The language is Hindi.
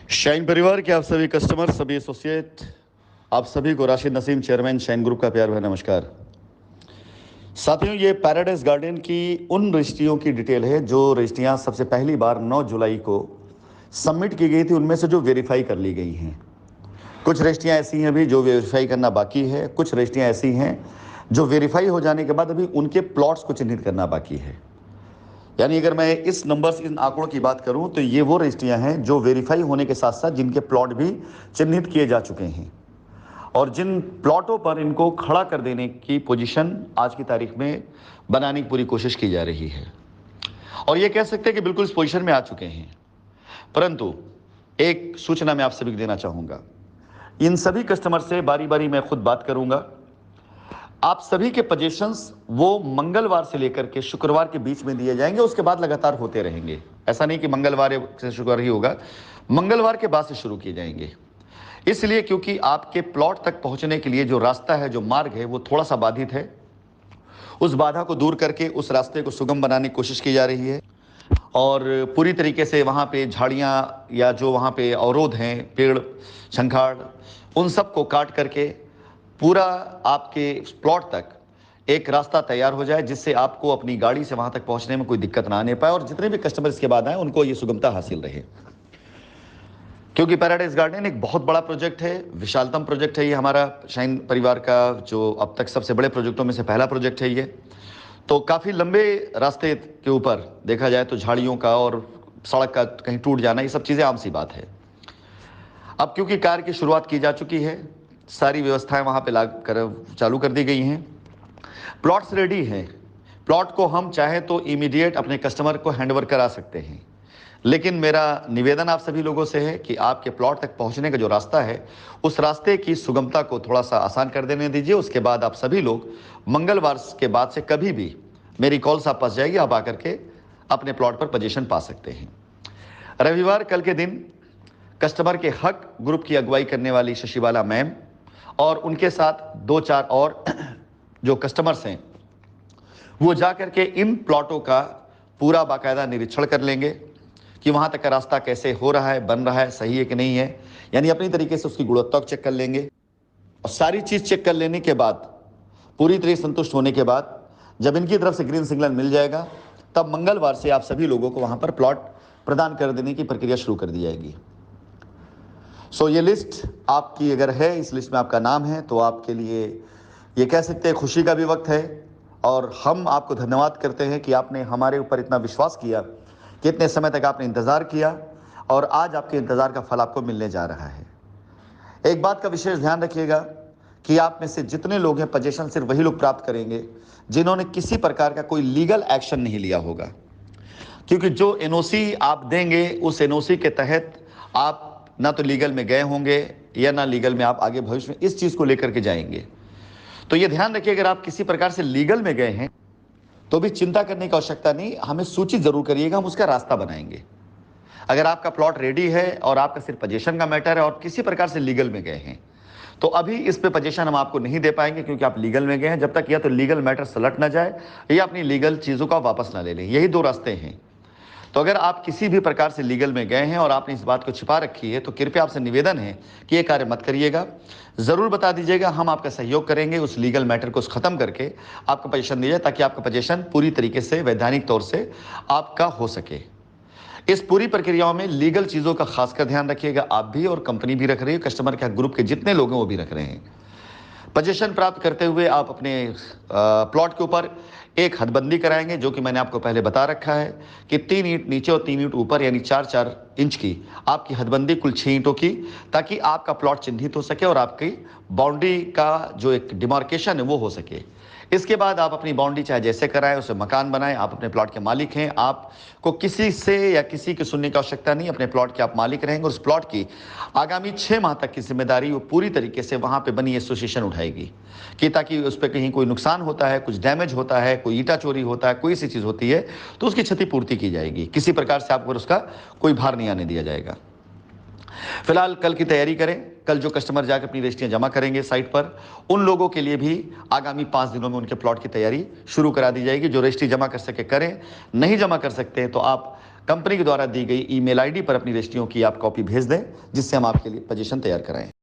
शाइन परिवार के आप सभी कस्टमर, सभी एसोसिएट, आप सभी को Rashid Naseem, chairman shine group का प्यार भरा नमस्कार। साथियों, ये पैराडाइज गार्डन की उन रजिस्ट्रियों की डिटेल है जो रजिस्ट्रियां सबसे पहली बार 9 जुलाई को सबमिट की गई थी, उनमें से जो वेरीफाई कर ली गई हैं। कुछ रजिस्ट्रियां ऐसी हैं अभी जो वेरीफाई करना बाकी है, कुछ रजिस्ट्रियां ऐसी हैं जो वेरीफाई हो जाने के बाद अभी उनके प्लॉट्स को चिन्हित करना बाकी है। यानी अगर मैं इस नंबर्स, इन आंकड़ों की बात करूं तो ये वो रजिस्ट्रियां हैं जो वेरीफाई होने के साथ साथ जिनके प्लॉट भी चिन्हित किए जा चुके हैं और जिन प्लॉटों पर इनको खड़ा कर देने की पोजीशन आज की तारीख में बनाने की पूरी कोशिश की जा रही है। और ये कह सकते हैं कि बिल्कुल इस पोजीशन में आ चुके हैं। परंतु एक सूचना मैं आप सभी को देना चाहूँगा, इन सभी कस्टमर से बारी बारी मैं खुद बात करूँगा। आप सभी के पोजीशंस वो मंगलवार से लेकर के शुक्रवार के बीच में दिए जाएंगे, उसके बाद लगातार होते रहेंगे। ऐसा नहीं कि मंगलवार से शुक्रवार ही होगा, मंगलवार के बाद से शुरू किए जाएंगे। इसलिए क्योंकि आपके प्लॉट तक पहुंचने के लिए जो रास्ता है, जो मार्ग है, वो थोड़ा सा बाधित है। उस बाधा को दूर करके उस रास्ते को सुगम बनाने की कोशिश की जा रही है और पूरी तरीके से वहाँ पे झाड़ियाँ या जो वहाँ पे अवरोध हैं, पेड़, झंखाड़, उन सब को काट करके पूरा आपके प्लॉट तक एक रास्ता तैयार हो जाए, जिससे आपको अपनी गाड़ी से वहाँ तक पहुँचने में कोई दिक्कत ना आने पाए और जितने भी कस्टमर इसके बाद आए उनको ये सुगमता हासिल रहे। क्योंकि पैराडाइज गार्डन एक बहुत बड़ा प्रोजेक्ट है, विशालतम प्रोजेक्ट है ये हमारा शाइन परिवार का, जो अब तक सबसे बड़े प्रोजेक्टों में से पहला प्रोजेक्ट है ये। तो काफ़ी लंबे रास्ते के ऊपर देखा जाए तो झाड़ियों का और सड़क का कहीं टूट जाना, ये सब चीज़ें आम सी बात है। अब क्योंकि कार्य की शुरुआत की जा चुकी है, सारी व्यवस्थाएं वहाँ पे चालू कर दी गई हैं, प्लॉट्स रेडी हैं। प्लॉट को हम चाहे तो इमीडिएट अपने कस्टमर को हैंडओवर करा सकते हैं, लेकिन मेरा निवेदन आप सभी लोगों से है कि आपके प्लॉट तक पहुंचने का जो रास्ता है, उस रास्ते की सुगमता को थोड़ा सा आसान कर देने दीजिए। उसके बाद आप सभी लोग मंगलवार के बाद से कभी भी मेरी कॉल्स आप पास जाएगी, आप आकर के अपने प्लॉट पर पोजीशन पा सकते हैं। रविवार कल के दिन कस्टमर के हक ग्रुप की अगुवाई करने वाली शशिबाला मैम और उनके साथ 2-4 और जो कस्टमर्स हैं वो जा करके इन प्लॉटों का पूरा बाकायदा निरीक्षण कर लेंगे कि वहाँ तक का रास्ता कैसे हो रहा है, बन रहा है, सही है कि नहीं है। यानी अपनी तरीके से उसकी गुणवत्ता को चेक कर लेंगे और सारी चीज़ चेक कर लेने के बाद, पूरी तरह संतुष्ट होने के बाद, जब इनकी तरफ से ग्रीन सिग्नल मिल जाएगा, तब मंगलवार से आप सभी लोगों को वहाँ पर प्लॉट प्रदान कर देने की प्रक्रिया शुरू कर दी जाएगी। सो ये लिस्ट आपकी अगर है, इस लिस्ट में आपका नाम है, तो आपके लिए ये कह सकते हैं खुशी का भी वक्त है और हम आपको धन्यवाद करते हैं कि आपने हमारे ऊपर इतना विश्वास किया, कितने समय तक आपने इंतज़ार किया और आज आपके इंतज़ार का फल आपको मिलने जा रहा है। एक बात का विशेष ध्यान रखिएगा कि आप में से जितने लोग हैं, पोजीशन सिर्फ वही लोग प्राप्त करेंगे जिन्होंने किसी प्रकार का कोई लीगल एक्शन नहीं लिया होगा। क्योंकि जो एनओसी आप देंगे, उस एनओसी के तहत आप ना तो लीगल में गए होंगे या ना लीगल में आप आगे भविष्य में इस चीज़ को लेकर के जाएंगे। तो ये ध्यान रखिए, अगर आप किसी प्रकार से लीगल में गए हैं तो भी चिंता करने की आवश्यकता नहीं, हमें सूचित जरूर करिएगा, हम उसका रास्ता बनाएंगे। अगर आपका प्लॉट रेडी है और आपका सिर्फ पोजीशन का मैटर है और किसी प्रकार से लीगल में गए हैं, तो अभी इस पे पोजीशन हम आपको नहीं दे पाएंगे, क्योंकि आप लीगल में गए हैं। जब तक या तो लीगल मैटर सलट ना जाए या अपनी लीगल चीज़ों का वापस ना ले लें, यही 2 रास्ते हैं। तो अगर आप किसी भी प्रकार से लीगल में गए हैं और आपने इस बात को छिपा रखी है, तो कृपया आपसे निवेदन है कि ये कार्य मत करिएगा, ज़रूर बता दीजिएगा, हम आपका सहयोग करेंगे उस लीगल मैटर को ख़त्म करके आपको पोजीशन दी जाए, ताकि आपका पोजीशन पूरी तरीके से वैधानिक तौर से आपका हो सके। इस पूरी प्रक्रियाओं में लीगल चीज़ों का खासकर ध्यान रखिएगा, आप भी और कंपनी भी रख रही है, कस्टमर के ग्रुप के जितने लोग हैं वो भी रख रहे हैं। पोजीशन प्राप्त करते हुए आप अपने प्लॉट के ऊपर एक हदबंदी कराएंगे, जो कि मैंने आपको पहले बता रखा है कि 3 ईंट नीचे और 3 ईंट ऊपर, यानी 4-4 इंच की आपकी हदबंदी, कुल 6 ईंटों की, ताकि आपका प्लॉट चिन्हित हो सके और आपकी बाउंड्री का जो एक डिमार्केशन है वो हो सके। इसके बाद आप अपनी बाउंड्री चाहे जैसे कराएं, उसे मकान बनाएं, आप अपने प्लॉट के मालिक हैं, आपको किसी से या किसी की सुनने की आवश्यकता नहीं, अपने प्लॉट के आप मालिक रहेंगे और उस प्लॉट की आगामी 6 माह तक की जिम्मेदारी वो पूरी तरीके से वहाँ पे बनी एसोसिएशन उठाएगी, कि ताकि उस पर कहीं कोई नुकसान होता है, कुछ डैमेज होता है, कोई ईंटा चोरी होता है, कोई ऐसी चीज़ होती है, तो उसकी क्षतिपूर्ति की जाएगी। किसी प्रकार से आपको उसका कोई भार नहीं आने दिया जाएगा। फिलहाल कल की तैयारी करें। कल जो कस्टमर जाकर अपनी रजिस्ट्रियाँ जमा करेंगे साइट पर, उन लोगों के लिए भी आगामी 5 दिनों में उनके प्लॉट की तैयारी शुरू करा दी जाएगी। जो रजिस्ट्री जमा कर सके करें, नहीं जमा कर सकते हैं तो आप कंपनी के द्वारा दी गई ईमेल आईडी पर अपनी रजिस्ट्रियों की आप कॉपी भेज दें, जिससे हम आपके लिए पोजीशन तैयार कराएं।